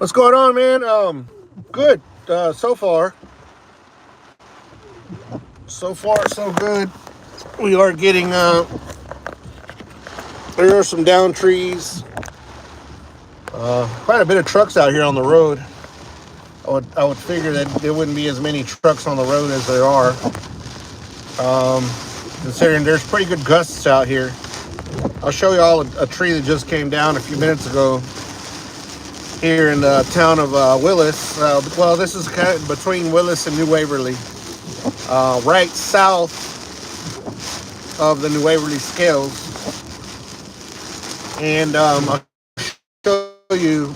What's going on, man? Good. So far, so good. We are getting. There are some down trees. Quite a bit of trucks out here on the road. I would figure that there wouldn't be as many trucks on the road as there are. Um, Considering there's pretty good gusts out here. I'll show you all a tree that just came down a few minutes ago here in the town of Willis. Well, this is kind of between Willis and New Waverly, right south of the New Waverly scales. And I'll show you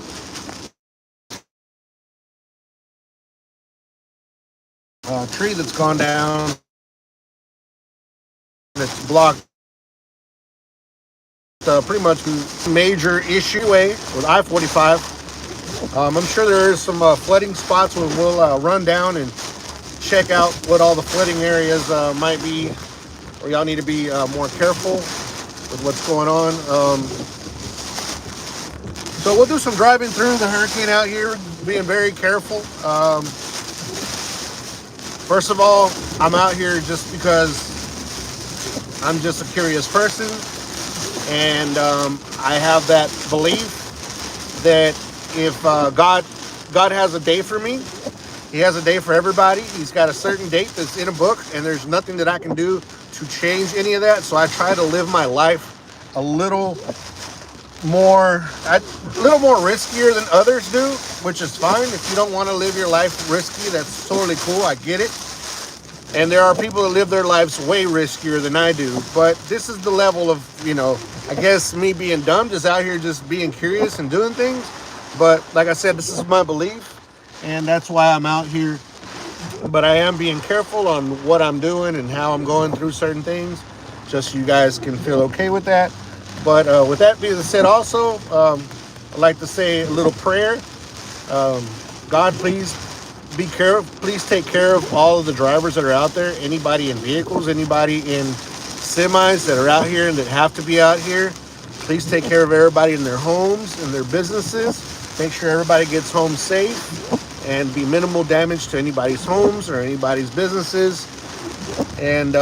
a tree that's gone down. It's blocked pretty much major issue way with I-45. I'm sure there is some flooding spots where we'll run down and check out what all the flooding areas might be, or y'all need to be more careful with what's going on. So we'll do some driving through the hurricane out here, being very careful. First of all, I'm out here just because I'm just a curious person, and I have that belief that if God has a day for me, He has a day for everybody. He's got a certain date that's in a book, and there's nothing that I can do to change any of that. So I try to live my life a little more riskier than others do, which is fine. If you don't want to live your life risky, that's totally cool. I get it. And there are people that live their lives way riskier than I do. But this is the level of, I guess me being dumb, just out here just being curious and doing things. But like I said, this is my belief, and that's why I'm out here. But I am being careful on what I'm doing and how I'm going through certain things, just so you guys can feel okay with that. But with that being said, also, I'd like to say a little prayer. God, please be careful. Please take care of all of the drivers that are out there. Anybody in vehicles, anybody in semis that are out here and that have to be out here. Please take care of everybody in their homes and their businesses. Make sure everybody gets home safe and be minimal damage to anybody's homes or anybody's businesses. And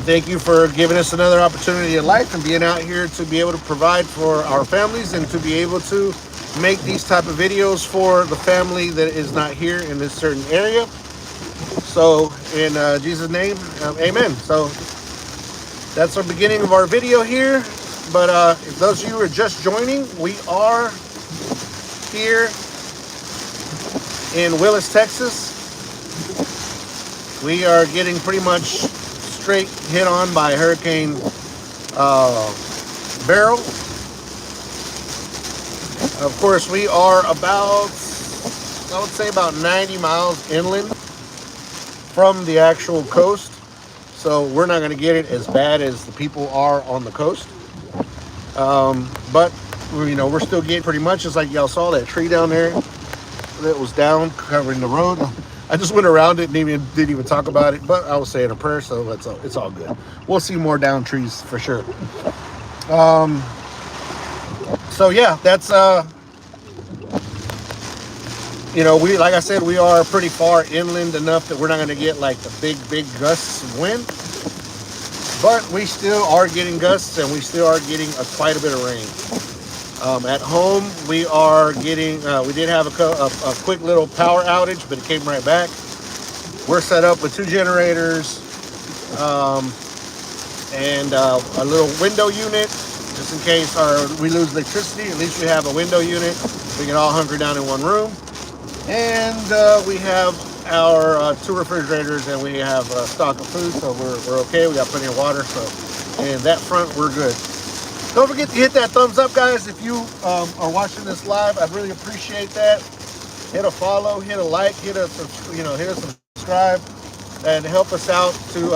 thank you for giving us another opportunity in life and being out here to be able to provide for our families and to be able to make these type of videos for the family that is not here in this certain area. So in Jesus' name, amen. So that's our beginning of our video here. But if those of you are just joining, we are here in Willis, Texas. We are getting pretty much straight hit on by Hurricane Beryl. Of course, we are about, I would say about 90 miles inland from the actual coast. So we're not going to get it as bad as the people are on the coast. But, we're still getting pretty much, just like y'all saw that tree down there that was down covering the road. I just went around it and didn't even talk about it, but I was saying a prayer, so it's all good. We'll see more down trees for sure. So yeah, that's we, like I said, we are pretty far inland enough that we're not going to get like the big gusts of wind, but we still are getting gusts and we still are getting quite a bit of rain. At home, we are getting, we did have a quick little power outage, but it came right back. We're set up with 2 generators and a little window unit, just in case we lose electricity. At least we have a window unit. We can all hunker down in one room. And we have our 2 refrigerators, and we have a stock of food, so we're okay. We got plenty of water, so in that front, we're good. Don't forget to hit that thumbs up, guys. If you are watching this live, I'd really appreciate that. Hit a follow, hit a like, hit a subscribe, and help us out to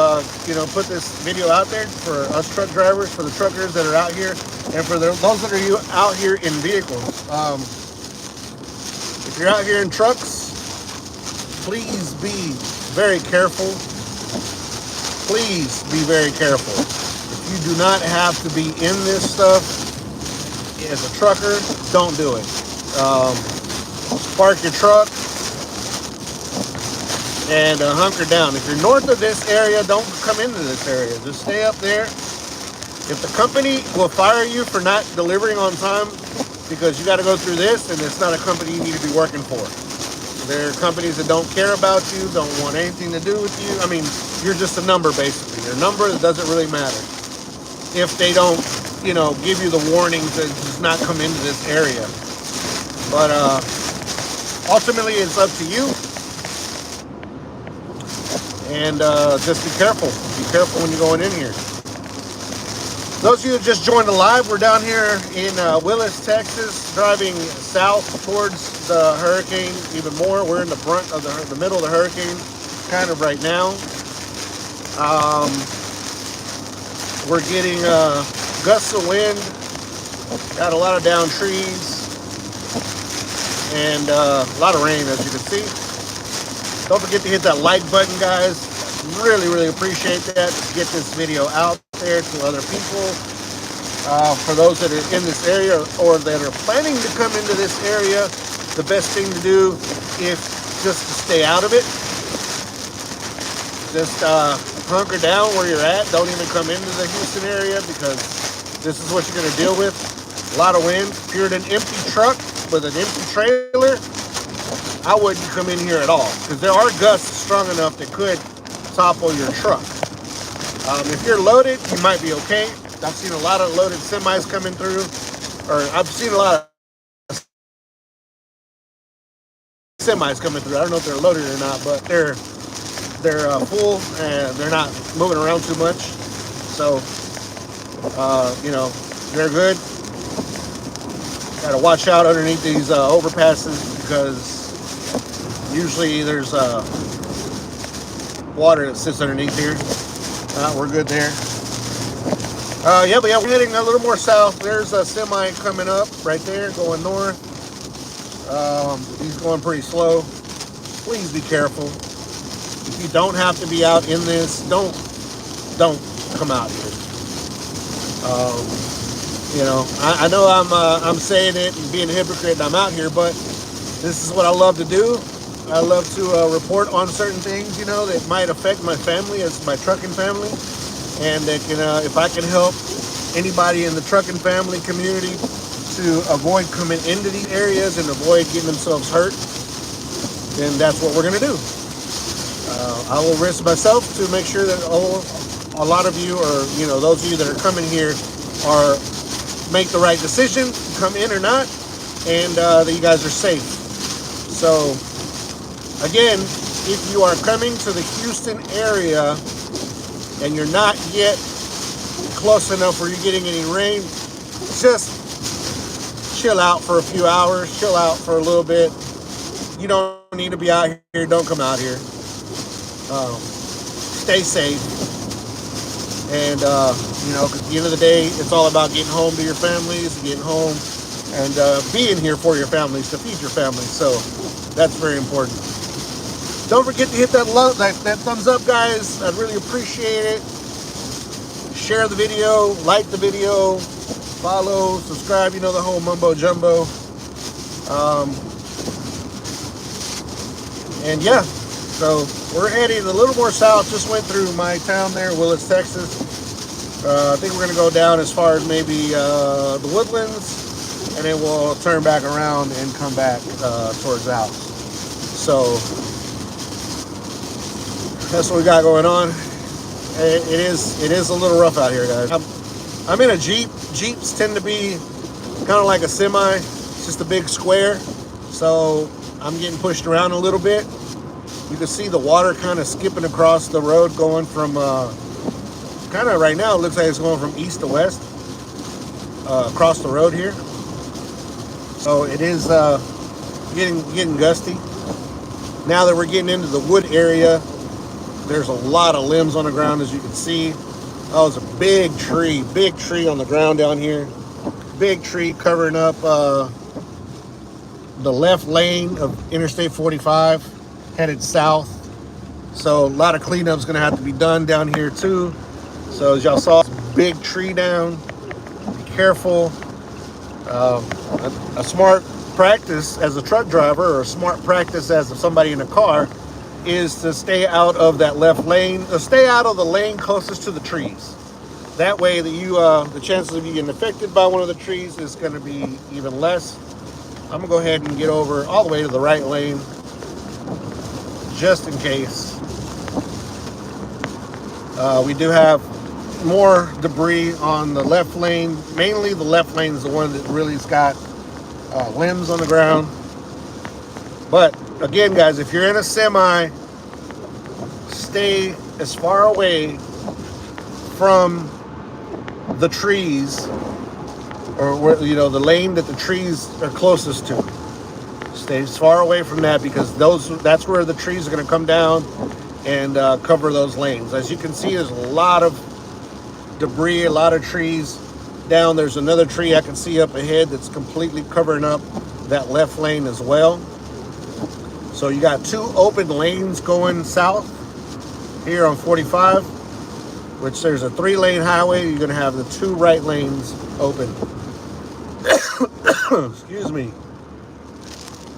put this video out there for us truck drivers, for the truckers that are out here, and for those that are out here in vehicles. If you're out here in trucks, please be very careful. Please be very careful. If you do not have to be in this stuff as a trucker, don't do it. Um, park your truck and hunker down. If you're north of this area, don't come into this area. Just stay up there. If the company will fire you for not delivering on time because you got to go through this, and it's not a company you need to be working for. There are companies that don't care about you, don't want anything to do with you. I mean, you're just a number basically. You're a number that doesn't really matter. If they don't, give you the warning to just not come into this area. But ultimately, it's up to you. And just be careful. Be careful when you're going in here. Those of you who just joined the live, we're down here in Willis, Texas, driving south towards the hurricane even more. We're in the brunt of the middle of the hurricane, kind of right now. We're getting gusts of wind, got a lot of downed trees, and a lot of rain, as you can see. Don't forget to hit that like button, guys. Really, really appreciate that. Get this video out there to other people. For those that are in this area or that are planning to come into this area, the best thing to do is just to stay out of it. Just hunker down where you're at. Don't even come into the Houston area because this is what you're going to deal with. A lot of wind. If you're in an empty truck with an empty trailer, I wouldn't come in here at all because there are gusts strong enough that could topple your truck. If you're loaded, you might be okay. I've seen a lot of loaded semis coming through, or I've seen a lot of semis coming through. I don't know if they're loaded or not, but they're full and they're not moving around too much. So, they're good. Got to watch out underneath these overpasses because usually there's water that sits underneath here. We're good there. But we're heading a little more south. There's a semi coming up right there, going north. He's going pretty slow. Please be careful. If you don't have to be out in this, don't come out here. I know I'm saying it and being a hypocrite and I'm out here, but this is what I love to do. I love to report on certain things, that might affect my family as my trucking family. And that if I can help anybody in the trucking family community to avoid coming into these areas and avoid getting themselves hurt, then that's what we're going to do. I will risk myself to make sure that a lot of you, or those of you that are coming here, make the right decision, come in or not, and that you guys are safe. So, again, if you are coming to the Houston area and you're not yet close enough where you're getting any rain, just chill out for a few hours, chill out for a little bit. You don't need to be out here. Don't come out here. Stay safe. And, because at the end of the day, it's all about getting home to your families, getting home and being here for your families, to feed your families. So that's very important. Don't forget to hit that thumbs up, guys. I'd really appreciate it. Share the video, like the video, follow, subscribe, the whole mumbo jumbo. And yeah, so we're heading a little more south. Just went through my town there, Willis, Texas. I think we're going to go down as far as maybe the Woodlands, and then we'll turn back around and come back towards the house. So that's what we got going on. It is a little rough out here, guys. I'm in a Jeep. Jeeps tend to be kind of like a semi. It's just a big square. So I'm getting pushed around a little bit. You can see the water kind of skipping across the road, going from kind of right now, it looks like it's going from east to west across the road here. So it is getting gusty. Now that we're getting into the wood area, there's a lot of limbs on the ground, as you can see. Oh, it's a big tree on the ground down here. Big tree covering up the left lane of Interstate 45, headed south. So a lot of cleanup's gonna have to be done down here too. So as y'all saw, it's a big tree down. Be careful. A smart practice as a truck driver, or a smart practice as somebody in a car, is to stay out of that left lane, stay out of the lane closest to the trees. That way that the chances of you getting affected by one of the trees is going to be even less. I'm going to go ahead and get over all the way to the right lane, just in case. We do have more debris on the left lane. Mainly the left lane is the one that really's got limbs on the ground. But again, guys, if you're in a semi, stay as far away from the trees, or where, the lane that the trees are closest to. Stay as far away from that, because that's where the trees are going to come down and cover those lanes. As you can see, there's a lot of debris, a lot of trees down. There's another tree I can see up ahead that's completely covering up that left lane as well. So you got two open lanes going south here on 45, which there's a 3-lane highway. You're going to have the 2 right lanes open. Excuse me.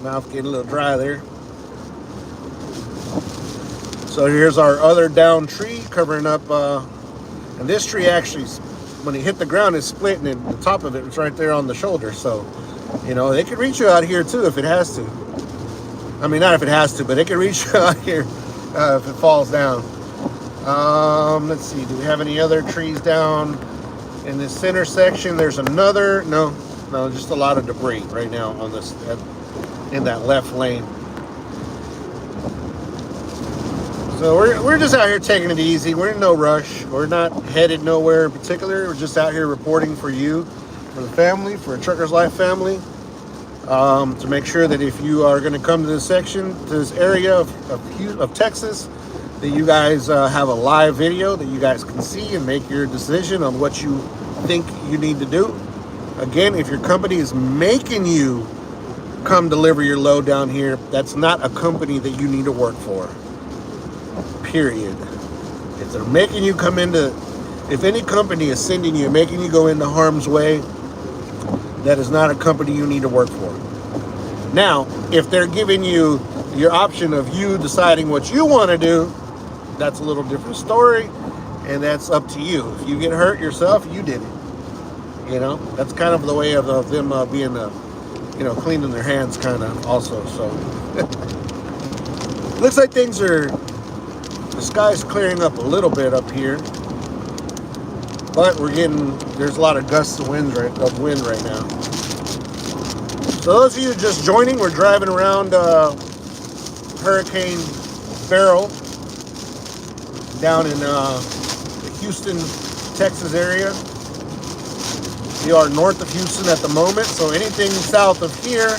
Mouth getting a little dry there. So here's our other down tree covering up, and this tree actually, when it hit the ground, is split, and the top of it was right there on the shoulder. So, they could reach you out here too if it has to. I mean, not if it has to, but it can reach you out here if it falls down. Let's see, do we have any other trees down in this center section? There's another, no, just a lot of debris right now on this, in that left lane. So we're just out here taking it easy. We're in no rush. We're not headed nowhere in particular. We're just out here reporting for you, for the family, for a Trucker's Life family, to make sure that if you are going to come to this section, to this area of Texas, that you guys have a live video that you guys can see and make your decision on what you think you need to do. Again, if your company is making you come deliver your load down here, that's not a company that you need to work for. Period. If they're making you come if any company is sending you, making you go into harm's way, that is not a company you need to work for. Now, if they're giving you your option of you deciding what you want to do, that's a little different story, and that's up to you. If you get hurt yourself, you did it. That's kind of the way of them being, cleaning their hands, kind of also. So, looks like the sky's clearing up a little bit up here, but there's a lot of gusts of wind right now. So those of you just joining, we're driving around Hurricane Beryl down in the Houston, Texas area. We are north of Houston at the moment, so anything south of here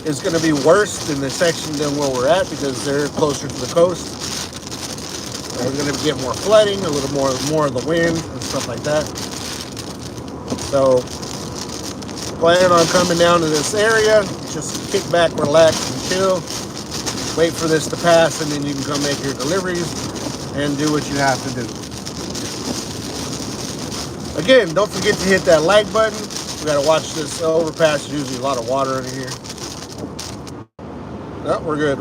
is going to be worse in the section than where we're at, because they're closer to the coast. We're going to get more flooding, a little more of the wind and stuff like that. So plan on coming down to this area, just kick back, relax, and chill. Wait for this to pass, and then you can come make your deliveries and do what you have to do. Again, don't forget to hit that like button. We got to watch this overpass. There's usually a lot of water in here. No, we're good.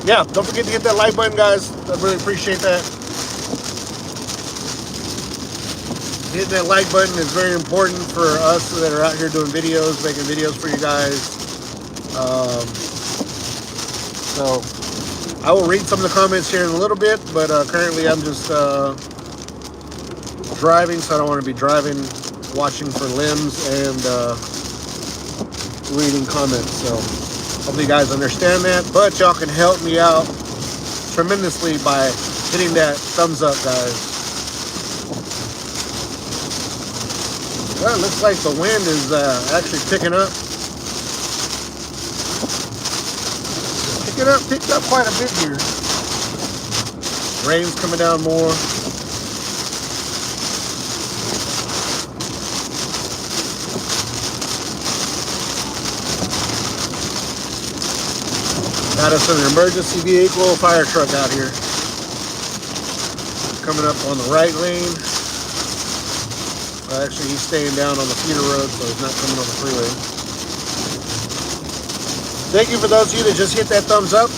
Yeah, don't forget to hit that like button, guys. I really appreciate that. Hitting that like button is very important for us that are out here doing videos, making videos for you guys. So I will read some of the comments here in a little bit, but currently I'm just driving, so I don't want to be driving, watching for limbs and reading comments. So hopefully you guys understand that, but y'all can help me out tremendously by hitting that thumbs up, guys. Well, it looks like the wind is actually picking up. Picked up quite a bit here. Rain's coming down more. Got us an emergency vehicle, fire truck out here. Coming up on the right lane. Actually, he's staying down on the feeder road, so he's not coming on the freeway. Thank you for those of you that just hit that thumbs up.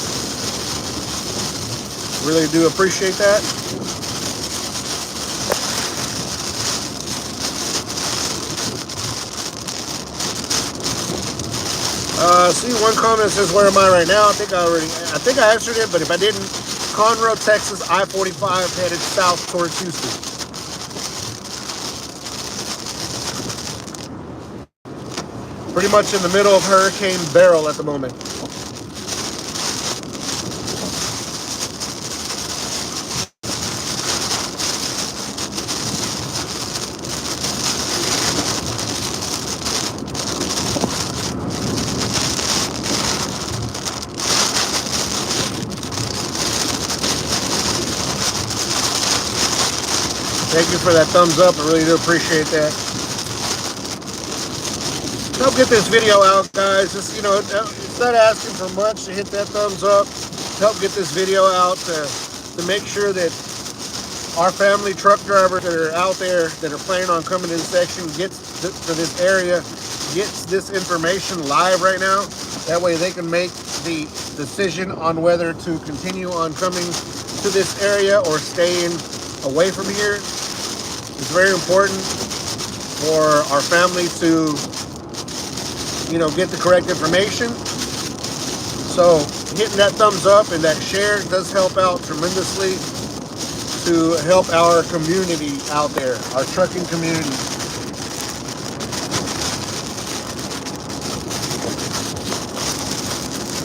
Really do appreciate that. See, one comment says, "Where am I right now?" I think I answered it, but if I didn't, Conroe, Texas, I-45 headed south towards Houston. Pretty much in the middle of Hurricane Beryl at the moment. Thank you for that thumbs up. I really do appreciate that. Help get this video out, guys. Just, it's not asking for much to hit that thumbs up. Help get this video out to make sure that our family truck drivers that are out there that are planning on coming to this section gets to this area, gets this information live right now. That way they can make the decision on whether to continue on coming to this area or staying away from here. It's very important for our family to, get the correct information. So hitting that thumbs up and that share does help out tremendously to help our community out there, our trucking community.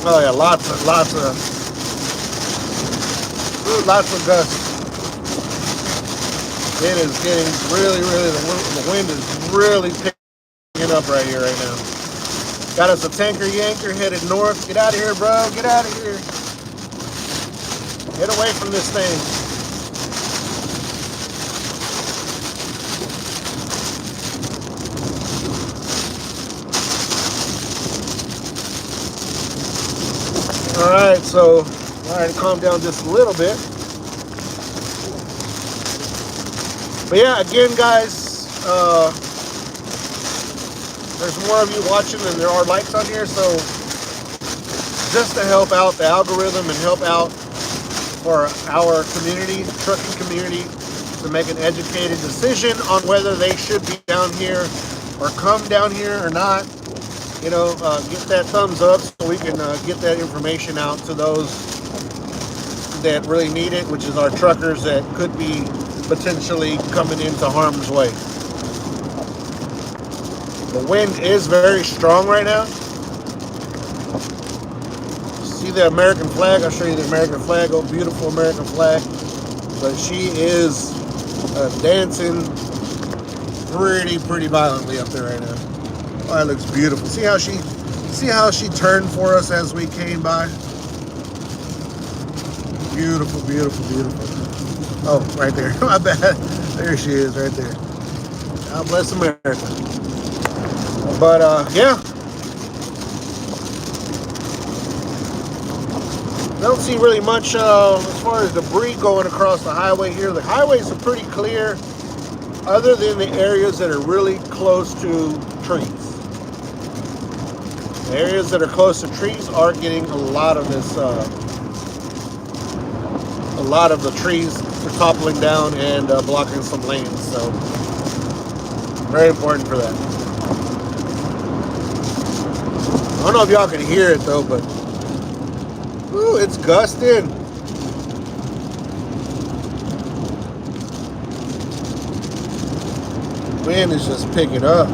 Oh yeah, lots of gusts. It is getting really, the wind is really picking up right here right now. Got us a tanker yanker headed north. Get out of here, bro. Get out of here. Get away from this thing. All right, so calm down just a little bit. But yeah, again, guys, there's more of you watching than there are likes on here, so just to help out the algorithm and help out for our community, trucking community, to make an educated decision on whether they should be down here or come down here or not. Get that thumbs up so we can get that information out to those that really need it, which is our truckers that could be potentially coming into harm's way. The wind is very strong right now. See the American flag? I'll show you the American flag. Oh, beautiful American flag. But she is dancing pretty violently up there right now. Oh, that looks beautiful. See how she turned for us as we came by? Beautiful. Oh, right there. My bad. There she is, right there. God bless America. But, yeah. Don't see really much as far as debris going across the highway here. The highways are pretty clear, other than the areas that are really close to trees. The areas that are close to trees are getting a lot of this, a lot of the trees are toppling down and blocking some lanes. So, very important for that. I don't know if y'all can hear it though, but ooh, it's gusting. Wind is just picking up.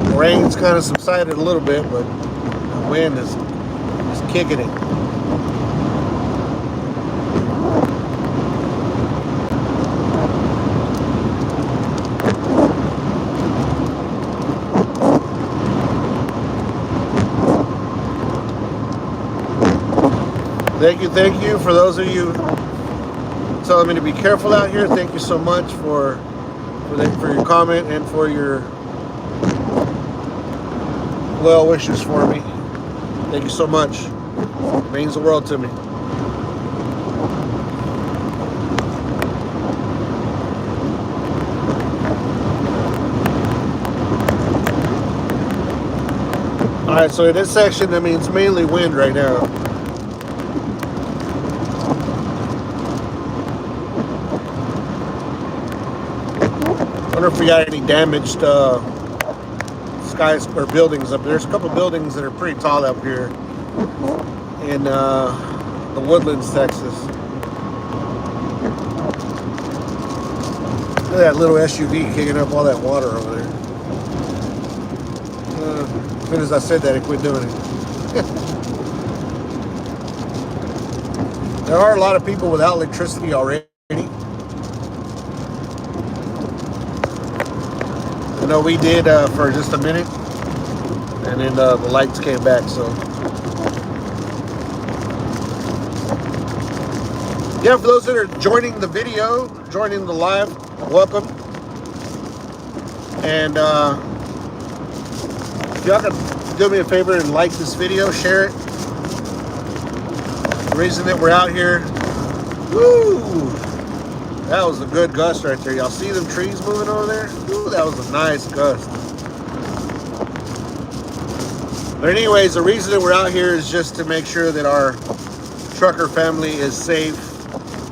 The rain's kind of subsided a little bit, but the wind is kicking it. Thank you for those of you telling me to be careful out here. Thank you so much for your comment and for your well wishes for me. Thank you so much. It means the world to me. Alright, so in this section, I mean, it's mainly wind right now. I wonder if we got any damaged skies or buildings up there. There's a couple buildings that are pretty tall up here in the Woodlands, Texas. Look at that little SUV kicking up all that water over there. As soon as I said that, it quit doing it. There are a lot of people without electricity already. I know we did for just a minute, and then the lights came back. So yeah, for those that are joining the video, joining the live, welcome. And if y'all could do me a favor and like this video, share it. The reason that we're out here, woo, that was a good gust right there. Y'all see them trees moving over there? Woo, that was a nice gust. But anyways, the reason that we're out here is just to make sure that our trucker family is safe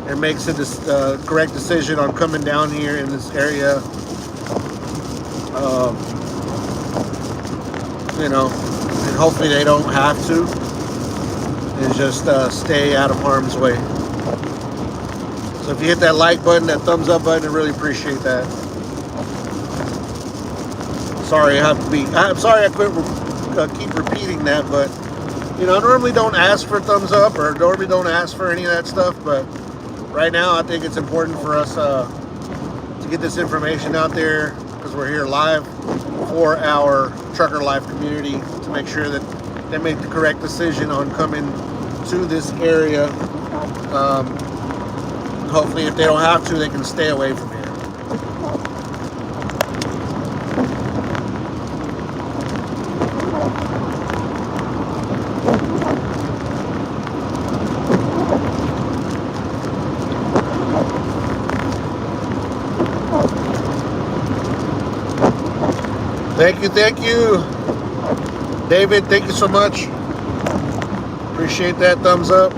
and makes a correct decision on coming down here in this area. You know, and hopefully they don't have to, and just stay out of harm's way. So if you hit that like button, that thumbs up button, I really appreciate that. Sorry, I'm sorry I keep repeating that, but you know, I normally don't ask for thumbs up or normally don't ask for any of that stuff, but right now I think it's important for us to get this information out there, because we're here live for our trucker life community, to make sure that they make the correct decision on coming to this area. Hopefully, if they don't have to, they can stay away from here. Thank you, David. Thank you so much. Appreciate that thumbs up.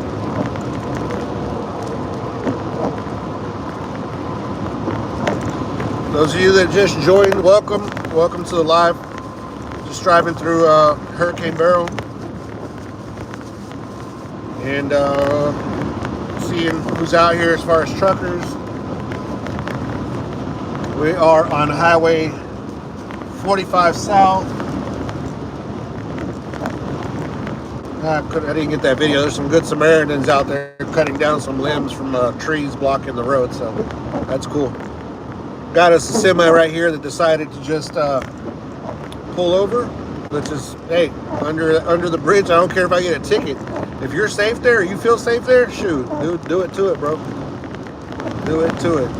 Those of you that just joined, welcome. Welcome to the live. Just driving through Hurricane Beryl. And seeing who's out here as far as truckers. We are on Highway 45 South. I didn't get that video. There's some good Samaritans out there cutting down some limbs from trees blocking the road, so that's cool. Got us a semi right here that decided to just pull over, which is, hey, under the bridge. I don't care if I get a ticket. If you're safe there, or you feel safe there, shoot, do it to it, bro. Do it to it.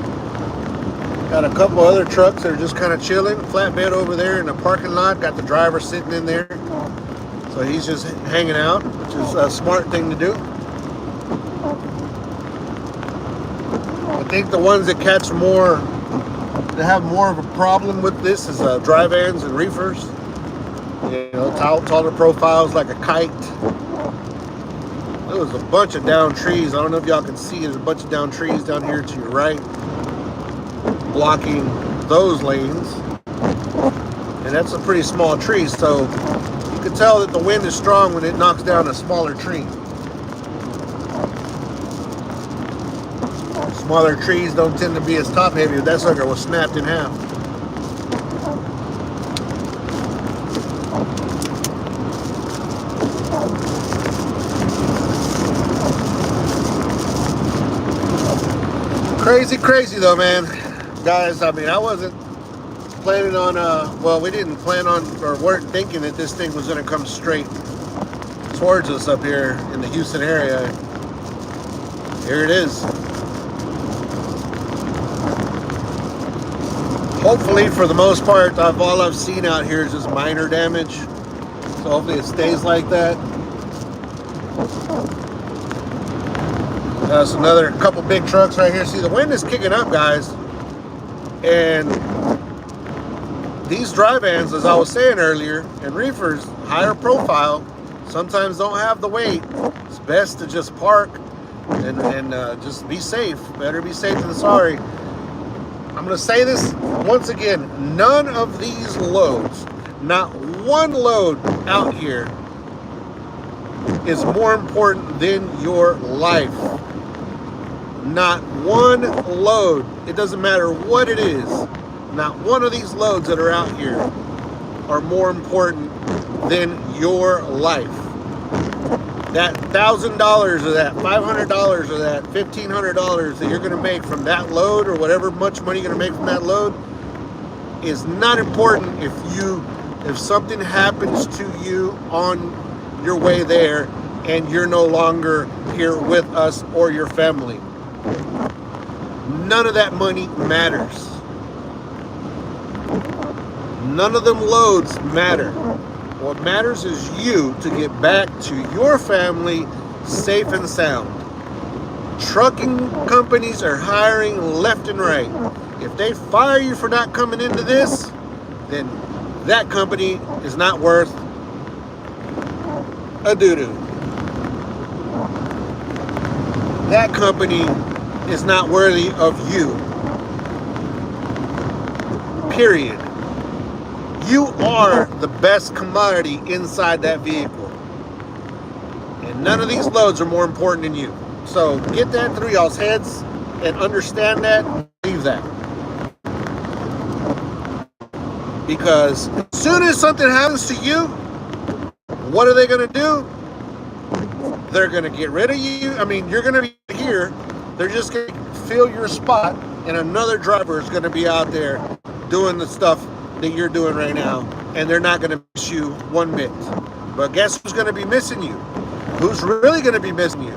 Got a couple other trucks that are just kind of chilling. Flatbed over there in the parking lot. Got the driver sitting in there. So he's just hanging out, which is a smart thing to do. I think the ones that have more of a problem with this is dry vans and reefers. You know, taller profiles like a kite. There was a bunch of down trees. I don't know if y'all can see. There's a bunch of down trees down here to your right, blocking those lanes. And that's a pretty small tree, so you can tell that the wind is strong when it knocks down a smaller tree. Smaller trees don't tend to be as top heavy. That sucker was snapped in half. Crazy though, man. Guys, I mean, I wasn't planning on, well, we didn't plan on, or weren't thinking that this thing was going to come straight towards us up here in the Houston area. Here it is. Hopefully, for the most part, all I've seen out here is just minor damage. So hopefully it stays like that. There's another couple big trucks right here. See, the wind is kicking up, guys. And these dry vans, as I was saying earlier, and reefers, higher profile sometimes don't have the weight, it's best to just park and just be safe. Better be safe than sorry. I'm going to say this once again. None of these loads, not one load out here, is more important than your life. Not one load. It doesn't matter what it is. Not one of these loads that are out here are more important than your life. That $1,000 or that $500 or that $1,500 that you're going to make from that load, or whatever much money you're going to make from that load, is not important if something happens to you on your way there and you're no longer here with us or your family. None of that money matters. None of them loads matter. What matters is you to get back to your family safe and sound. Trucking companies are hiring left and right. If they fire you for not coming into this, then that company is not worth a doo-doo. That company is not worthy of you. Period. You are the best commodity inside that vehicle. And none of these loads are more important than you. So get that through y'all's heads and understand that and believe that. Because as soon as something happens to you, what are they going to do? They're going to get rid of you. I mean, you're going to be here. They're just going to fill your spot, and another driver is going to be out there doing the stuff that you're doing right now, and they're not going to miss you one bit. But guess who's going to be missing you? Who's really going to be missing you?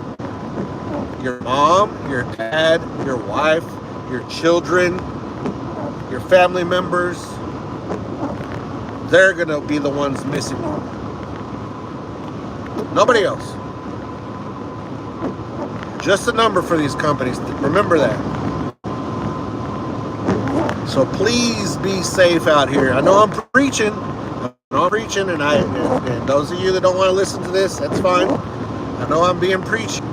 Your mom, your dad, your wife, your children, your family members. They're going to be the ones missing you. Nobody else. Just a number for these companies. Remember that. So please be safe out here. I know I'm preaching. And those of you that don't want to listen to this, that's fine. I know I'm being preachy.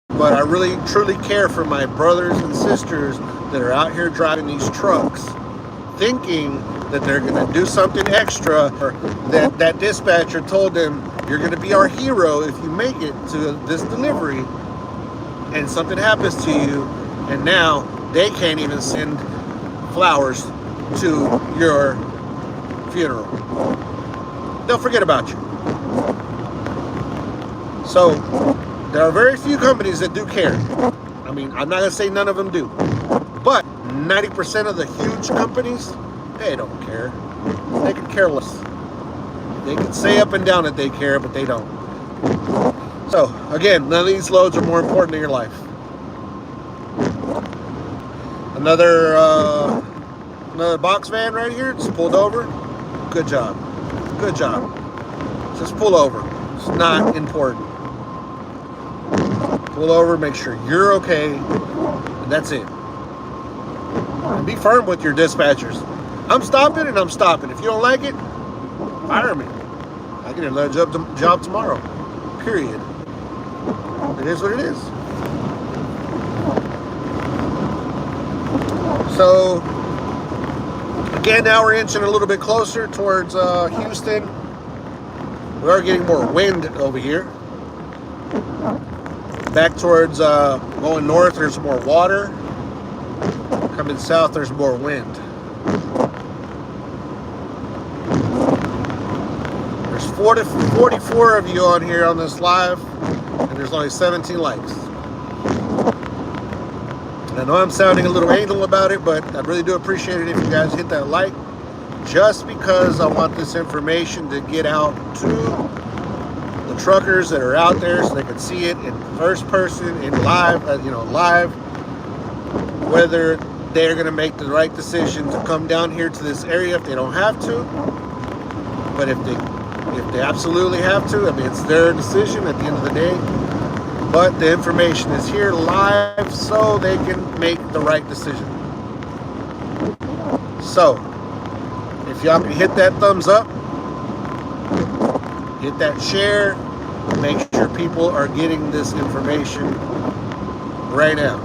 But I really, truly care for my brothers and sisters that are out here driving these trucks, thinking that they're going to do something extra, or that dispatcher told them, you're going to be our hero if you make it to this delivery, and something happens to you, and now they can't even send flowers to your funeral. They'll forget about you. So there are very few companies that do care. I mean, I'm not going to say none of them do, but 90% of the huge companies, they don't care. They could care less. They can say up and down that they care, but they don't. So, again, none of these loads are more important in your life. Another box van right here, just pulled over. Good job. Good job. Just pull over. It's not important. Pull over, make sure you're okay, and that's it. And be firm with your dispatchers. I'm stopping and I'm stopping. If you don't like it, fire me. I get another job tomorrow. Period. It is what it is. So, again, now we're inching a little bit closer towards Houston. We are getting more wind over here. Back towards going north, there's more water. Coming south, there's more wind. There's 44 of you on here on this live, and there's only 17 likes. I know I'm sounding a little anal about it, but I really do appreciate it if you guys hit that like, just because I want this information to get out to the truckers that are out there so they can see it in first person, in live, live, whether they're going to make the right decision to come down here to this area if they don't have to. But if they absolutely have to, I mean, it's their decision at the end of the day. But the information is here live so they can make the right decision. So, if y'all can hit that thumbs up, Hit that share. Make sure people are getting this information right now.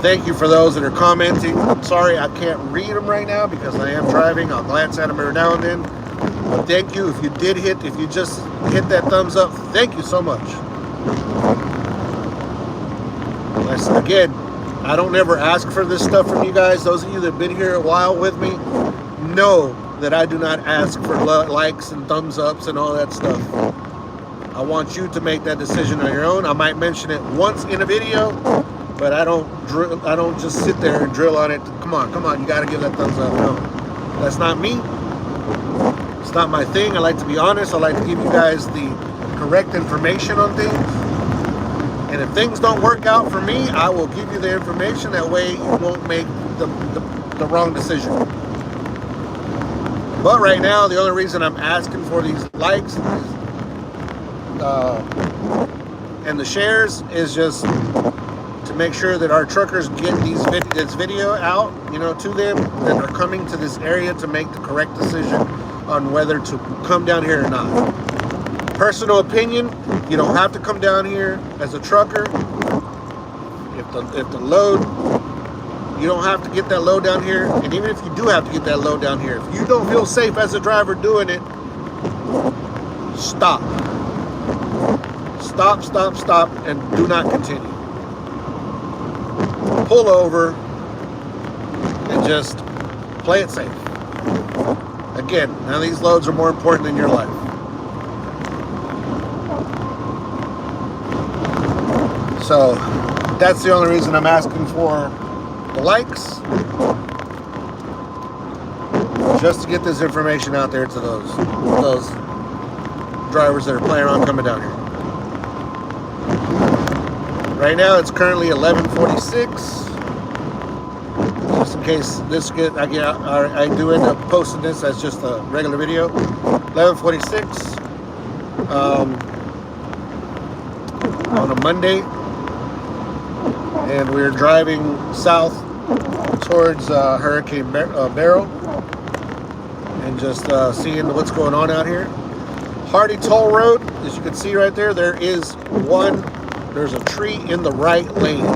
Thank you for those that are commenting. I'm sorry I can't read them right now because I am driving. I'll glance at them every now and then. But thank you. If you just hit that thumbs up, thank you so much. Again, I don't ever ask for this stuff from you guys. Those of you that have been here a while with me know that I do not ask for likes and thumbs ups and all that stuff. I want you to make that decision on your own. I might mention it once in a video, but I don't just sit there and drill on it. Come on, you got to give that thumbs up. No, that's not me. It's not my thing. I like to be honest. I like to give you guys the correct information on things. And if things don't work out for me, I will give you the information. That way you won't make the wrong decision. But right now, the only reason I'm asking for these likes and the shares is just to make sure that our truckers get this video out, to them that are coming to this area to make the correct decision on whether to come down here or not. Personal opinion, you don't have to come down here as a trucker. If the load, you don't have to get that load down here. And even if you do have to get that load down here, if you don't feel safe as a driver doing it, stop. Stop, and do not continue. Pull over and just play it safe. Again, none of these loads are more important than your life. So that's the only reason I'm asking for the likes, just to get this information out there to those drivers that are planning on coming down here. Right now it's currently 11:46. Just in case I do end up posting this as just a regular video. 11:46 on a Monday. And we're driving south towards Hurricane Beryl and just seeing what's going on out here. Hardy Toll Road, as you can see right there, there's a tree in the right lane.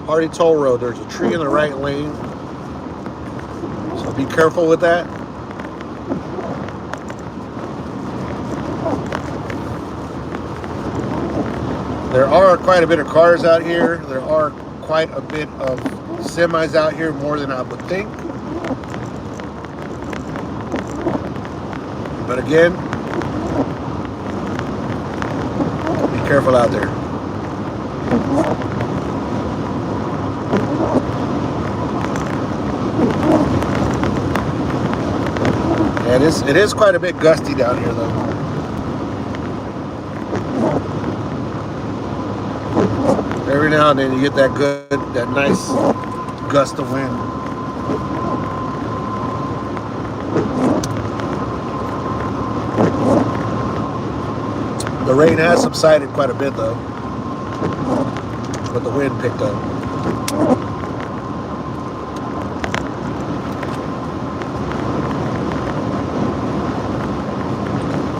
Hardy Toll Road, there's a tree in the right lane. So be careful with that. There are quite a bit of cars out here. There are quite a bit of semis out here, more than I would think. But again, be careful out there. And it is quite a bit gusty down here though. Every now and then you get that nice gust of wind. The rain has subsided quite a bit though, but the wind picked up.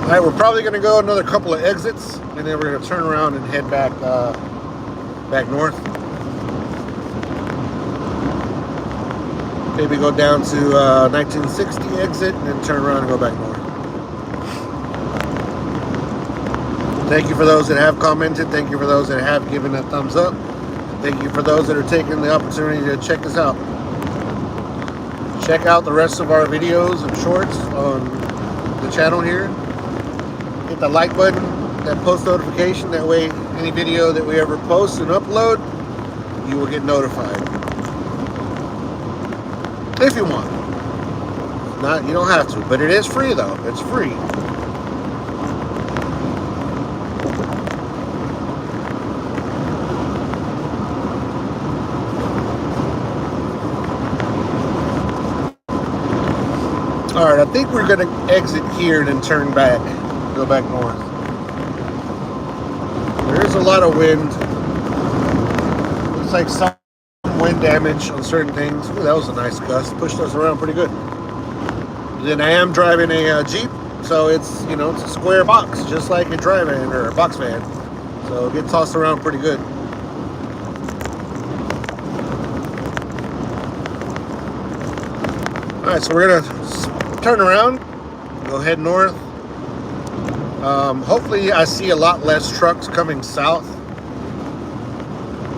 All right, we're probably going to go another couple of exits, and then we're going to turn around and head back north. Maybe go down to 1960 exit and then turn around and go back north. Thank you for those that have commented. Thank you for those that have given a thumbs up. Thank you for those that are taking the opportunity to check this out. Check out the rest of our videos and shorts on the channel here. Hit the like button, that post notification. That way, any video that we ever post and upload, you will get notified. If you want. Not, you don't have to, but it is free though. It's free. All right, I think we're going to exit here and then turn back, go back north. There is a lot of wind. Looks like some wind damage on certain things. Ooh, that was a nice gust. Pushed us around pretty good. Then I am driving a Jeep, so it's it's a square box, just like a drive-in or a box van. So it gets tossed around pretty good. All right, so we're gonna turn around, go head north. Hopefully, I see a lot less trucks coming south.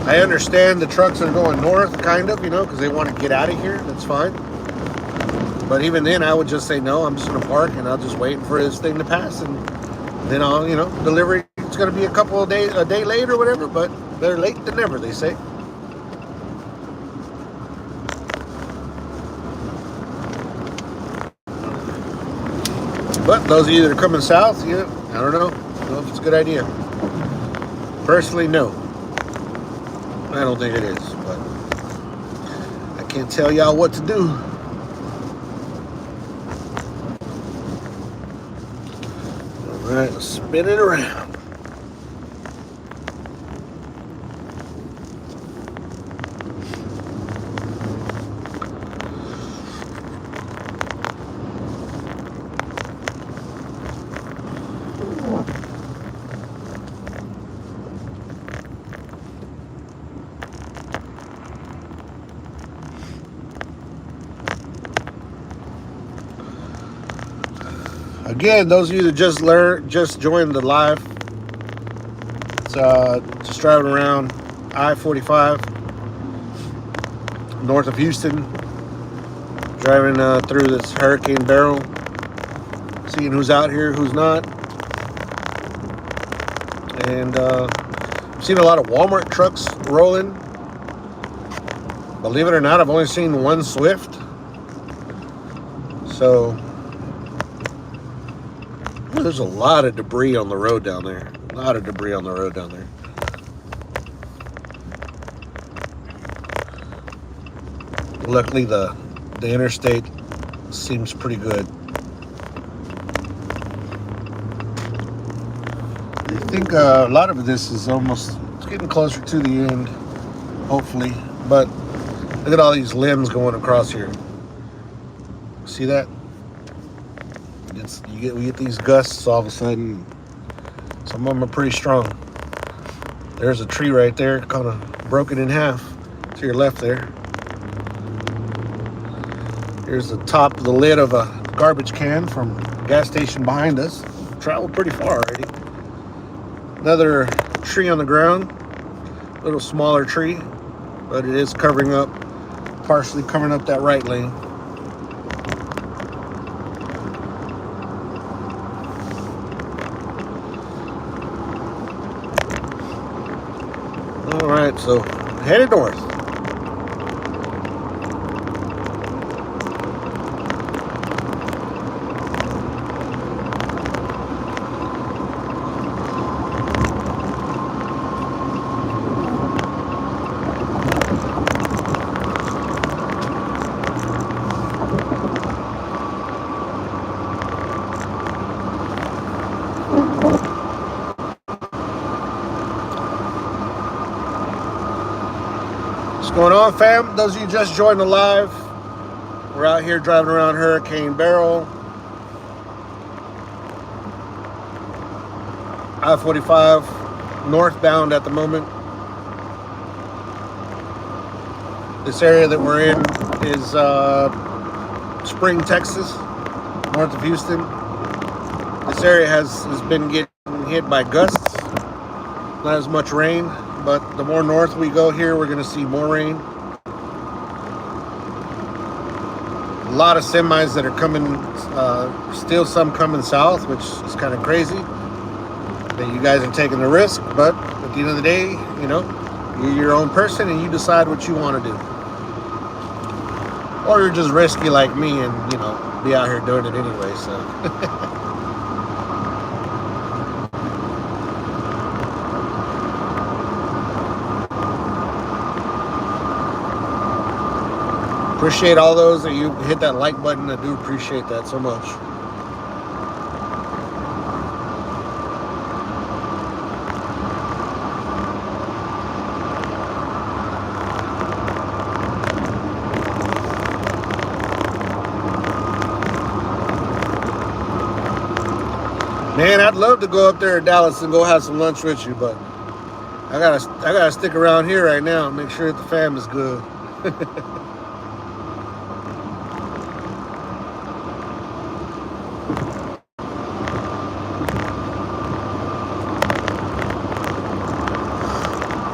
I understand the trucks are going north, kind of, because they want to get out of here. That's fine. But even then, I would just say no. I'm just going to park and I'll just wait for this thing to pass, and then I'll, delivery. It's going to be a couple of days, a day late or whatever. But better late than never, they say. But those of you that are coming south, I don't know. I don't know if it's a good idea. Personally, no. I don't think it is, but I can't tell y'all what to do. All right, let's spin it around. Again, those of you that just joined the live, it's just driving around I-45 north of Houston, driving through this Hurricane Beryl, seeing who's out here, who's not, and seen a lot of Walmart trucks rolling. Believe it or not, I've only seen one Swift, so there's a lot of debris on the road down there. A lot of debris on the road down there. Luckily, the interstate seems pretty good. I think a lot of this is it's getting closer to the end, hopefully. But look at all these limbs going across here. See that? We get these gusts all of a sudden. Some of them are pretty strong. There's a tree right there, kind of broken in half to your left there. Here's the top of the lid of a garbage can from a gas station behind us. Traveled pretty far already. Another tree on the ground, a little smaller tree, but it is partially covering up that right lane. All right, so headed north. What's going on, fam? Those of you just joined the live, we're out here driving around Hurricane Beryl, I-45 northbound at the moment. This area that we're in is Spring, Texas, north of Houston. This area has been getting hit by gusts, not as much rain. But the more north we go here, we're going to see more rain. A lot of semis that are coming, still some coming south, which is kind of crazy that you guys are taking the risk. But at the end of the day, you're your own person and you decide what you want to do. Or you're just risky like me and, be out here doing it anyway, so. Appreciate all those that you hit that like button. I do appreciate that so much. Man, I'd love to go up there in Dallas and go have some lunch with you, but I gotta stick around here right now and make sure that the fam is good.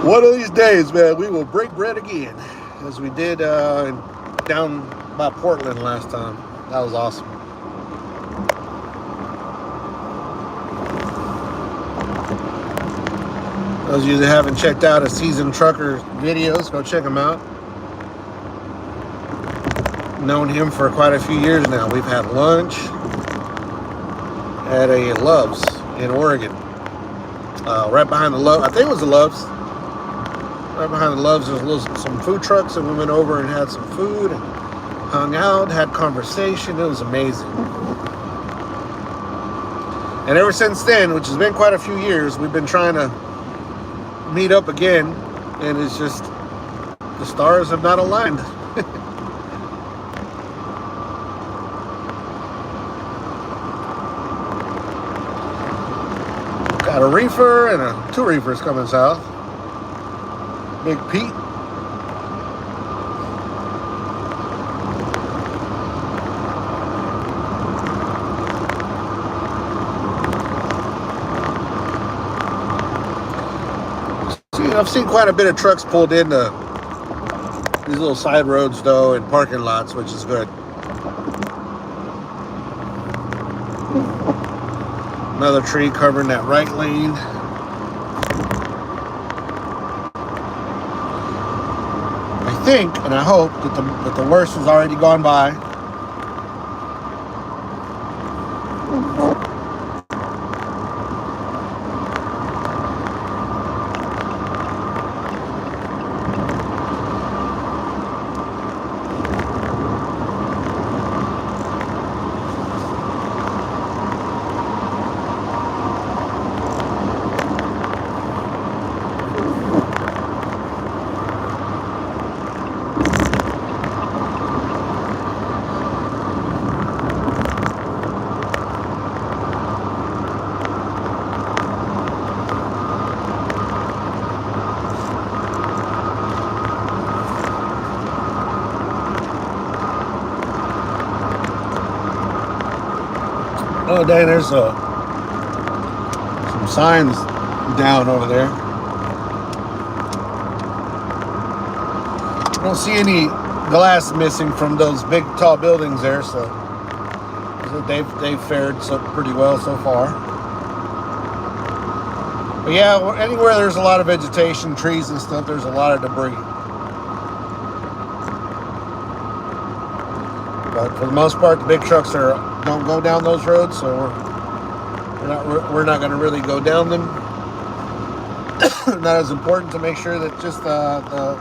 One of these days, man, we will break bread again, as we did down by Portland last time. That was awesome. Those of you that haven't checked out a Seasoned Trucker videos, go check them out. Known him for quite a few years now. We've had lunch at a Love's in Oregon. Right behind the Love's, I think it was the Love's. Right behind the Love's, there's some food trucks, and we went over and had some food and hung out, had conversation. It was amazing. And ever since then, which has been quite a few years, we've been trying to meet up again, and it's just the stars have not aligned. Got a reefer and two reefers coming south. Big Pete. I've seen quite a bit of trucks pulled into these little side roads, though, and parking lots, which is good. Another tree covering that right lane. I think, and I hope, that the worst has already gone by. Oh, dang, there's some signs down over there. I don't see any glass missing from those big, tall buildings there, so they've fared pretty well so far. But yeah, anywhere there's a lot of vegetation, trees and stuff, there's a lot of debris. But for the most part, the big trucks don't go down those roads, so we're not going to really go down them. Not as important to make sure that just the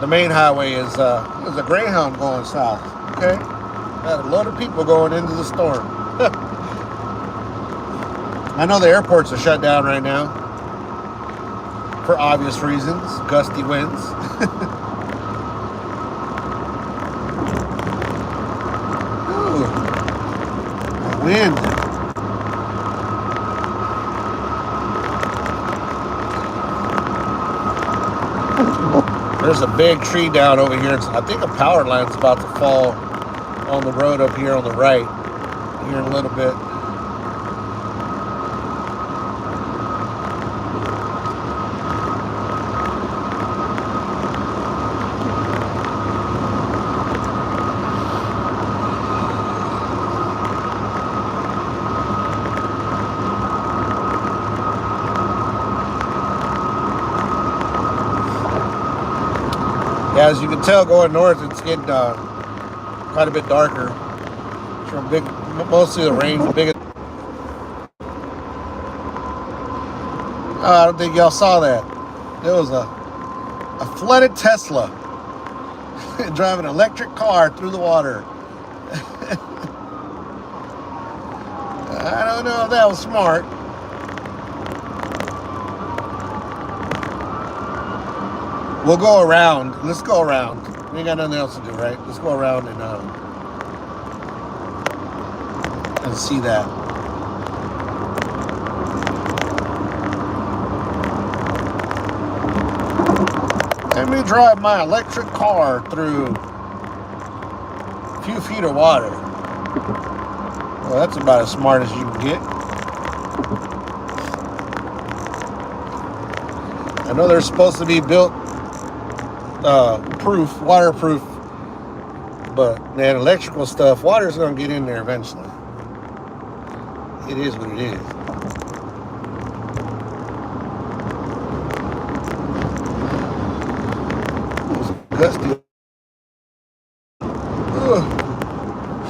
main highway is a Greyhound going south. Okay, got a load of people going into the storm. I know the airports are shut down right now for obvious reasons, gusty winds. Wind. There's a big tree down over here. I think a power line's about to fall on the road up here on the right here in a little bit. Yeah, as you can tell, going north, it's getting quite a bit darker. From mostly the rain. I don't think y'all saw that. There was a flooded Tesla driving an electric car through the water. I don't know if that was smart. We'll go around. Let's go around. We ain't got nothing else to do, right? Let's go around and see that. letting me drive my electric car through a few feet of water. Well, that's about as smart as you can get. I know they're supposed to be built waterproof, but that electrical stuff, water's going to get in there eventually. It is what it is. Gusty. Ugh.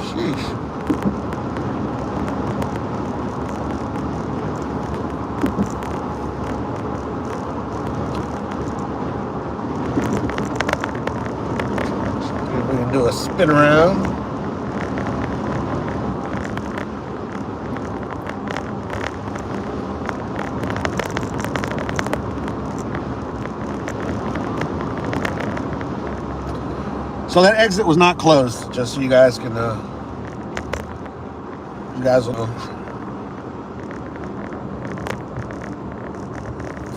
Sheesh. See if we can do a spin around. So that exit was not closed, just so you guys can, you guys will know.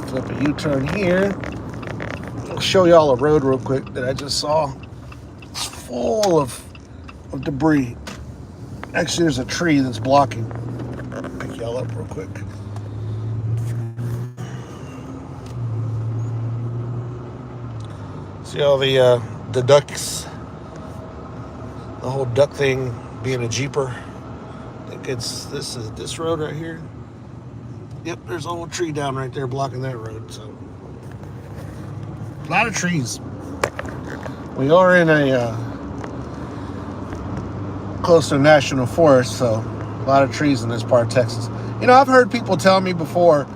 Flip a U-turn here. I'll show y'all a road real quick that I just saw. It's full of debris. Actually, there's a tree that's blocking. I'll pick y'all up real quick. See all the ducks, the whole duck thing being a jeeper. I think it's this road right here. Yep, there's a whole tree down right there blocking that road. So a lot of trees. We are in a close to a national forest, so a lot of trees in this part of Texas. You know, I've heard people tell me before,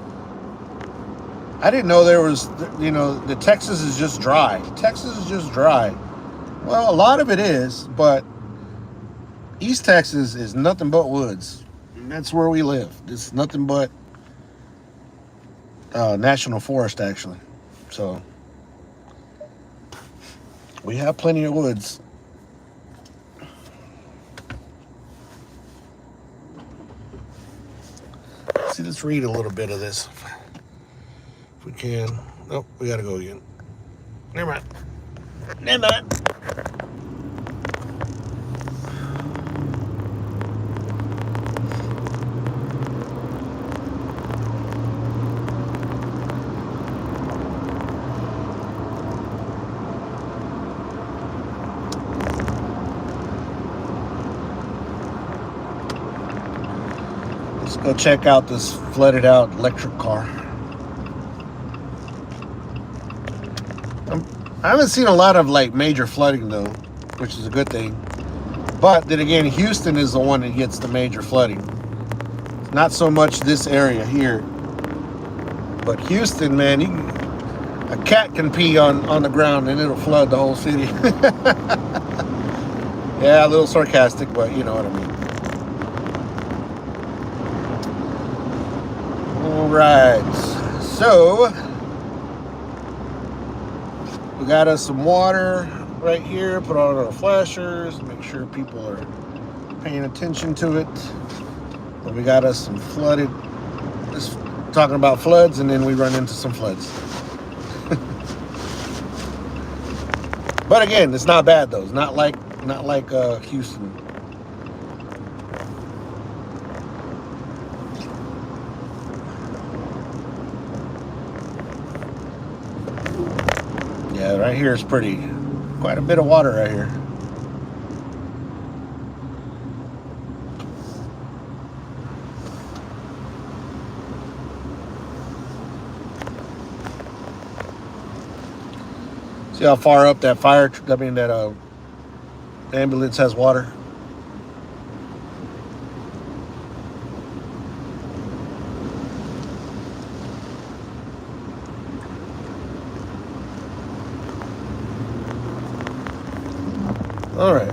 I didn't know there was, you know, the Texas is just dry. Texas is just dry. Well, a lot of it is, but East Texas is nothing but woods. And that's where we live. It's nothing but national forest, actually. So we have plenty of woods. See, let's read a little bit of this. If we can. Nope, we gotta go again. Never mind. Never mind. Let's go check out this flooded out electric car. I haven't seen a lot of like major flooding though, which is a good thing. But then again, Houston is the one that gets the major flooding. Not so much this area here. But Houston, man, a cat can pee on the ground and it'll flood the whole city. Yeah, a little sarcastic, but you know what I mean. All right, so we got us some water right here. Put on our flashers, make sure people are paying attention to it. But we got us some flooded, just talking about floods, and then we run into some floods. But again, it's not bad though. It's not like Houston. Yeah, right here is quite a bit of water right here. See how far up that that ambulance has water? All right.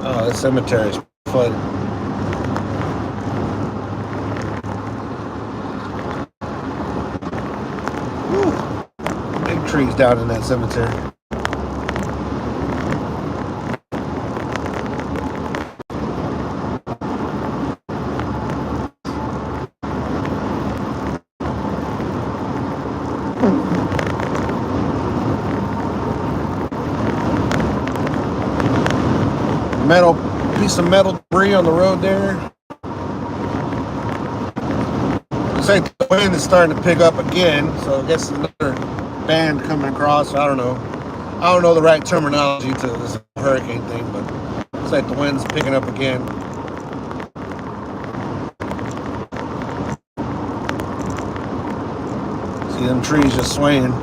Oh, the cemetery is flooded. Woo. Big trees down in that cemetery. metal piece of metal debris on the road there. Looks like the wind is starting to pick up again, so I guess another band coming across. I don't know the right terminology to this hurricane thing, but looks like the wind's picking up again. See them trees just swaying.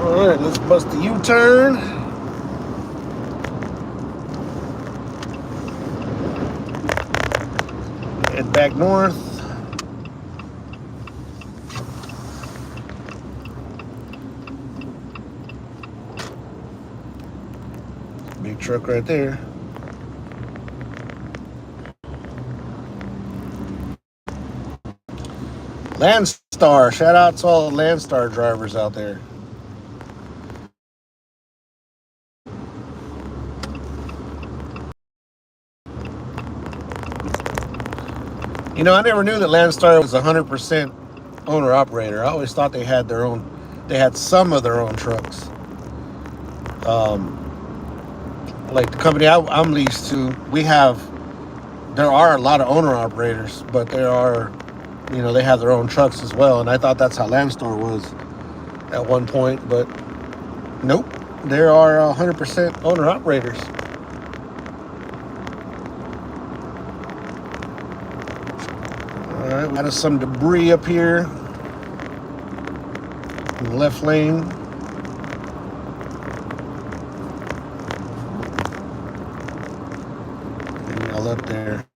Alright, let's bust the U-turn. Head back north. Big truck right there. Landstar. Shout out to all the Landstar drivers out there. You know, I never knew that Landstar was 100% owner-operator. I always thought they had some of their own trucks. Like the company I'm leased to, there are a lot of owner-operators, but they have their own trucks as well. And I thought that's how Landstar was at one point, but nope. There are 100% owner-operators. Alright, we got some debris up here in the left lane. Maybe all up there.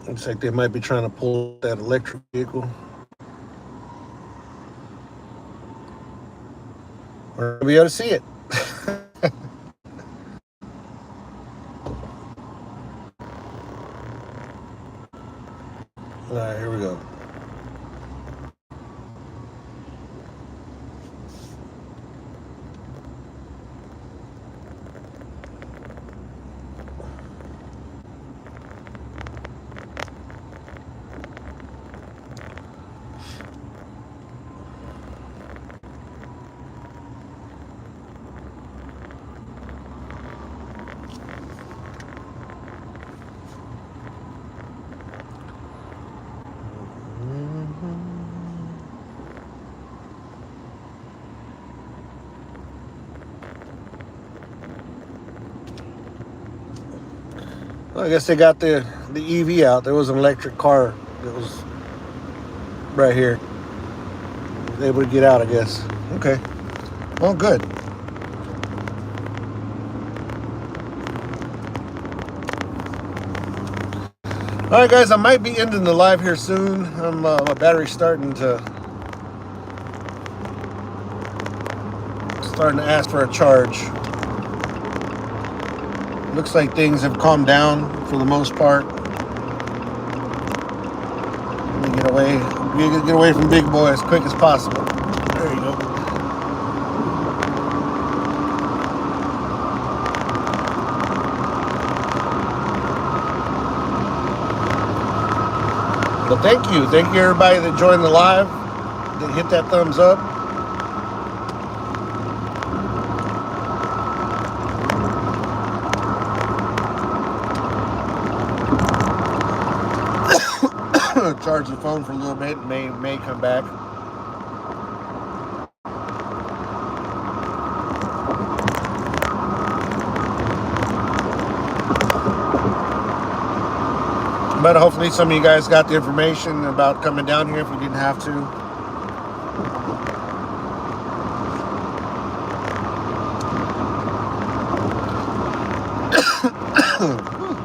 Looks like they might be trying to pull that electric vehicle. We're gonna be able to see it. All right, here we go. Well, I guess they got the EV out. There was an electric car that was right here. Was able to get out, I guess. Okay. Well, good. All right, guys. I might be ending the live here soon. My battery's starting to ask for a charge. Looks like things have calmed down for the most part. Let me get away from Big Boy as quick as possible. There you go. But thank you everybody that joined the live, that hit that thumbs up. charge the phone for a little bit and may come back. But hopefully some of you guys got the information about coming down here if you didn't have to.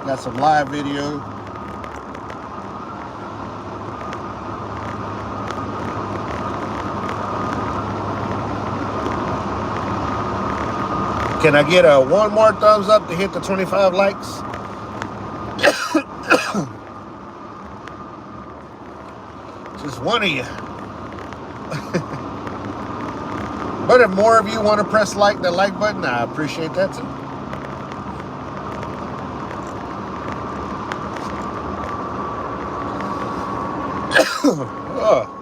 Got some live video. Can I get a one more thumbs up to hit the 25 likes? Just one of you. But if more of you want to press the like button, I appreciate that too. Oh.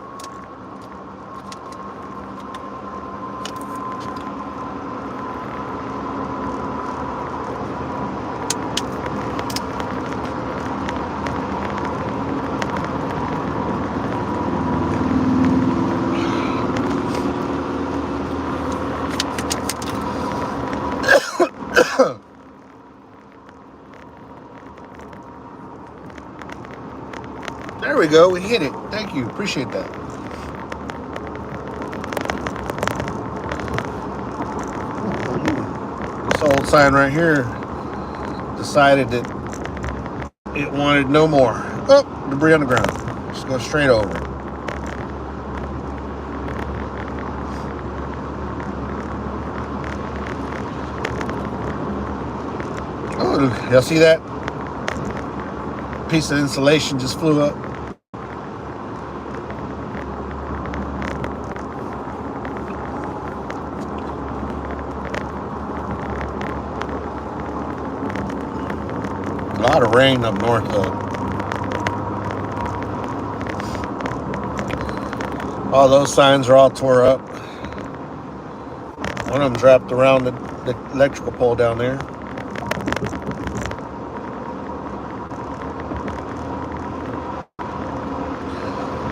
There we go. We hit it. Thank you. Appreciate that. This old sign right here decided that it wanted no more. Oh, debris on the ground. Just go straight over. Oh, y'all see that? Piece of insulation just flew up. A lot of rain up north though. All those signs are all tore up. One of them wrapped around the electrical pole down there.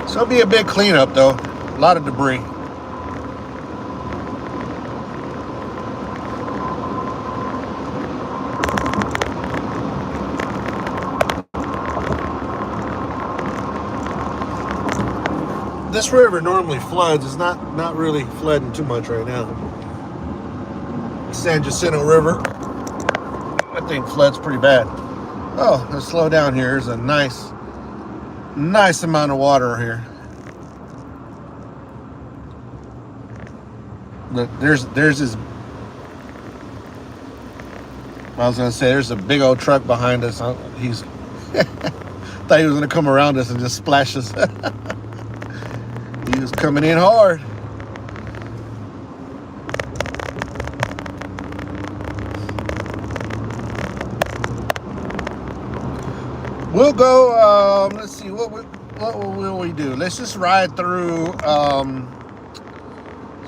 So it'll be a big cleanup though. A lot of debris. This river normally floods. It's not really flooding too much right now. San Jacinto River, I think floods pretty bad. Oh, let's slow down here. There's a nice amount of water here. Look, there's this. I was gonna say there's a big old truck behind us. He's thought he was gonna come around us and just splash us. He was coming in hard. We'll go. Let's see what will we do. Let's just ride through.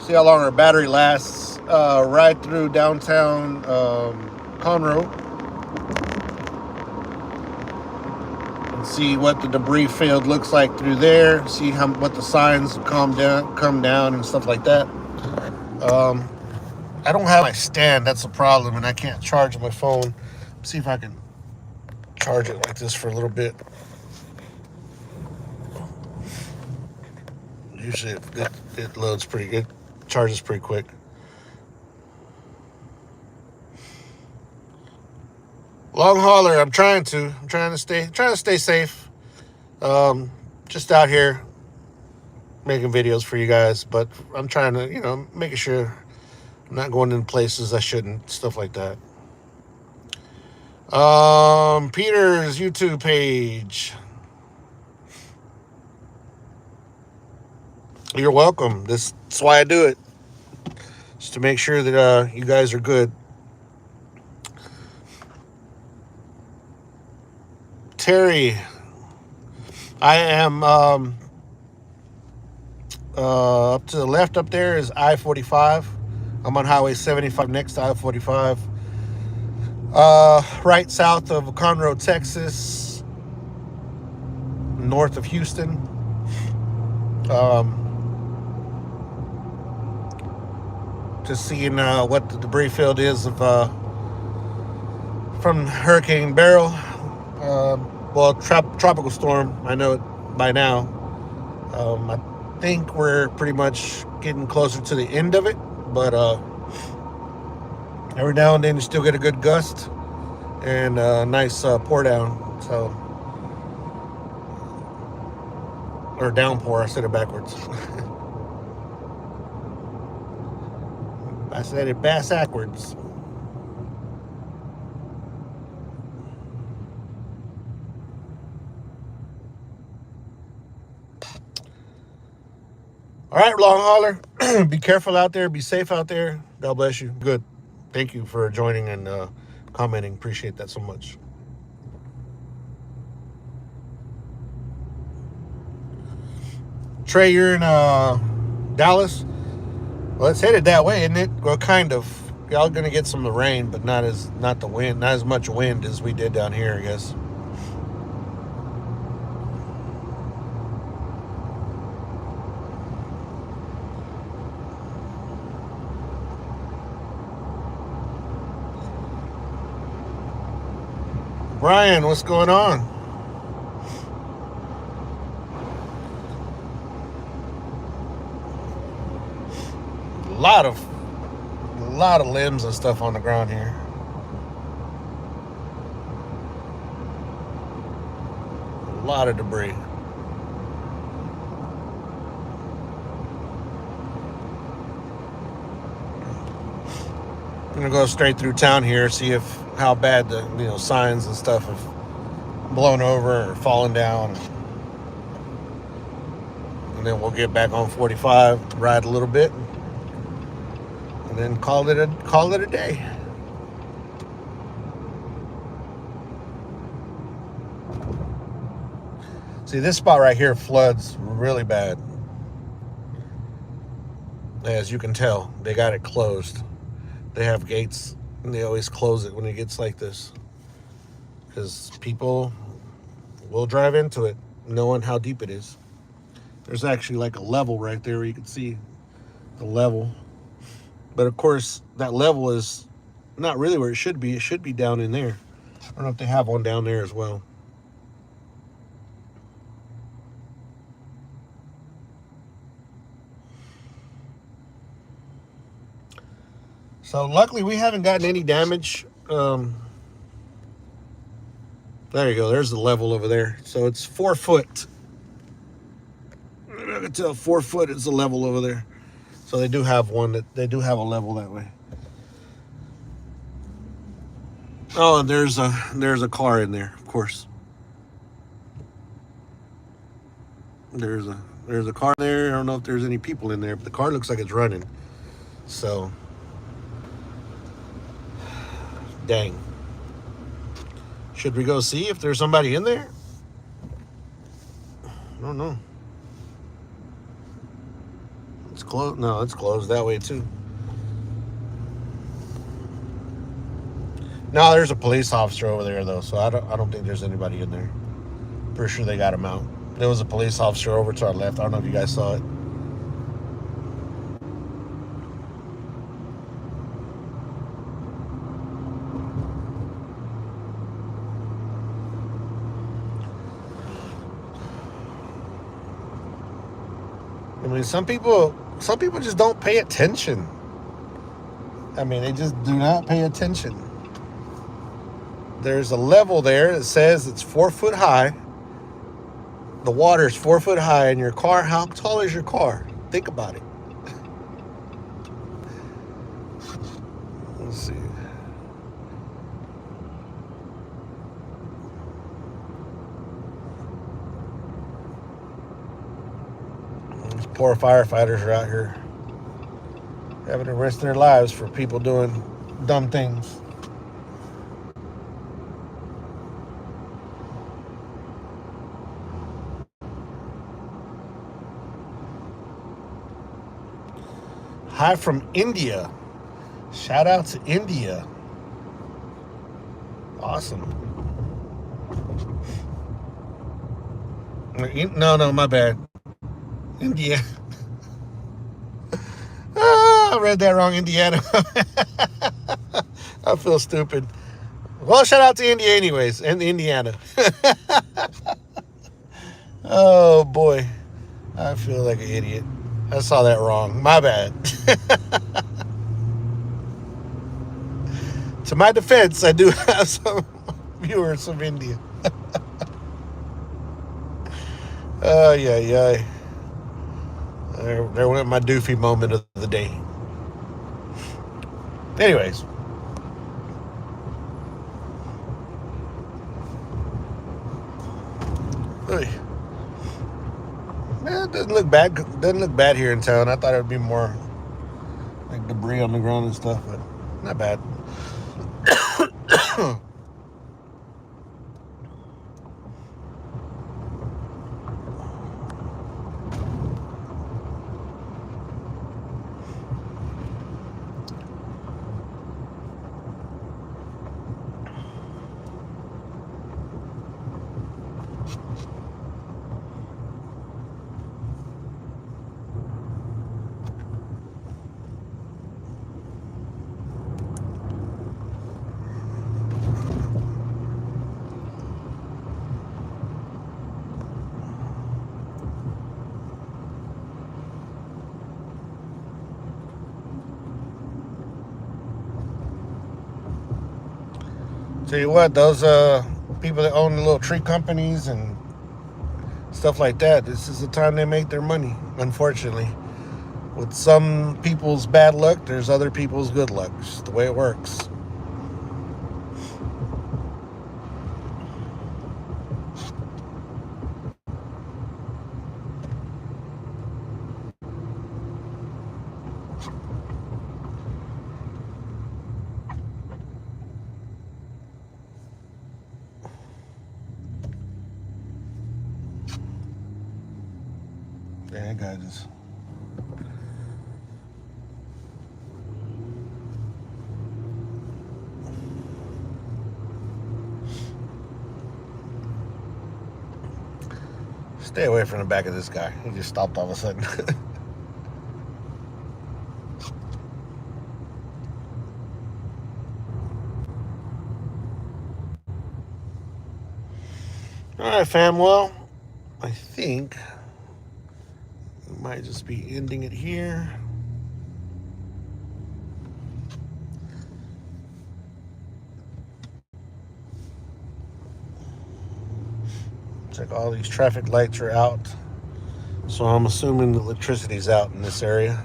See how long our battery lasts. Ride through downtown Conroe and see what the debris field looks like through there. See what the signs come down and stuff like that. I don't have my stand. That's a problem, and I can't charge my phone. Let's see if I can charge it like this for a little bit. Usually it loads pretty good, charges pretty quick. Long hauler, I'm trying to stay safe. Just out here making videos for you guys, but I'm trying to, making sure I'm not going in places I shouldn't, stuff like that. Peter's YouTube page. You're welcome. That's why I do it. Just to make sure that you guys are good. Terry, I am up to the left up there is I-45. I'm on Highway 75 next to I-45. Right south of Conroe, Texas. north of Houston. Um, just seeing what the debris field is of from Hurricane Beryl. Tropical storm. I know it by now. I think we're pretty much getting closer to the end of it, but every now and then you still get a good gust and a nice pour down. So, or downpour. I said it backwards. I said it backwards. All right, long hauler. Be careful out there. Be safe out there. God bless you. Good. Thank you for joining and commenting. Appreciate that so much. Trey, you're in Dallas. Well, it's headed that way, isn't it? Well, kind of. Y'all gonna get some of the rain, but not as much wind as we did down here, I guess. Brian, what's going on? A lot of limbs and stuff on the ground here. A lot of debris. I'm gonna go straight through town here, see how bad the signs and stuff have blown over or fallen down, and then we'll get back on 45, ride a little bit, and then call it a day. See, this spot right here floods really bad. As you can tell, they got it closed. They have gates, and they always close it when it gets like this, because people will drive into it knowing how deep it is. There's actually like a level right there where you can see the level, but of course that level is not really where it should be. It should be down in there. I don't know if they have one down there as well. So luckily we haven't gotten any damage. There you go. There's the level over there. So it's 4 foot. I can tell 4 foot is the level over there. So they do have they do have a level that way. Oh, and there's a car in there, of course. There's a car there. I don't know if there's any people in there, but the car looks like it's running. So, dang. Should we go see if there's somebody in there? I don't know. It's closed. No, it's closed that way too. No, there's a police officer over there though, so I don't think there's anybody in there. Pretty sure they got him out. There was a police officer over to our left. I don't know if you guys saw it. I mean, some people just don't pay attention. I mean, they just do not pay attention. There's a level there that says it's 4 foot high. The water is 4 foot high, and your car, how tall is your car? Think about it. Let's see. These poor firefighters are out here having to risk their lives for people doing dumb things. Hi from India. Shout out to India. Awesome. No, my bad. Indiana. I read that wrong. Indiana. I feel stupid. Well, shout out to India, anyways, and Indiana. Oh boy, I feel like an idiot. I saw that wrong. My bad. To my defense, I do have some viewers from India. Oh, yeah. There went my doofy moment of the day. Anyways. It doesn't look bad. Doesn't look bad here in town. I thought it would be more like debris on the ground and stuff, but not bad. Tell you what, those people that own the little tree companies and stuff like that, this is the time they make their money, unfortunately. With some people's bad luck, there's other people's good luck. It's just the way it works. Yeah, that guy just... Stay away from the back of this guy. He just stopped all of a sudden. Alright, fam. Well, I think we might just be ending it here. Check, all these traffic lights are out. So I'm assuming the electricity's out in this area.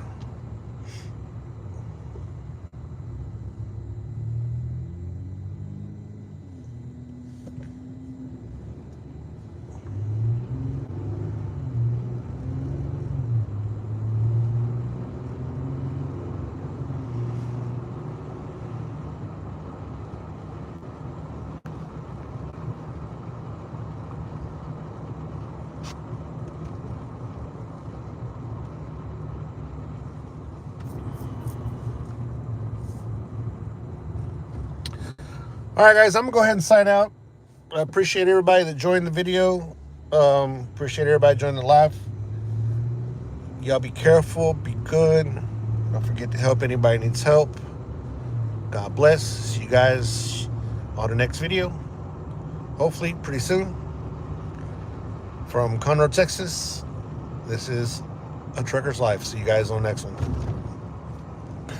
All right, guys, I'm going to go ahead and sign out. I appreciate everybody that joined the video. Appreciate everybody joining the live. Y'all be careful. Be good. Don't forget to help anybody who needs help. God bless. See you guys on the next video. Hopefully pretty soon. From Conroe, Texas, this is A Trucker's Life. See you guys on the next one.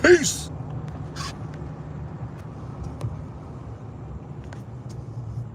Peace.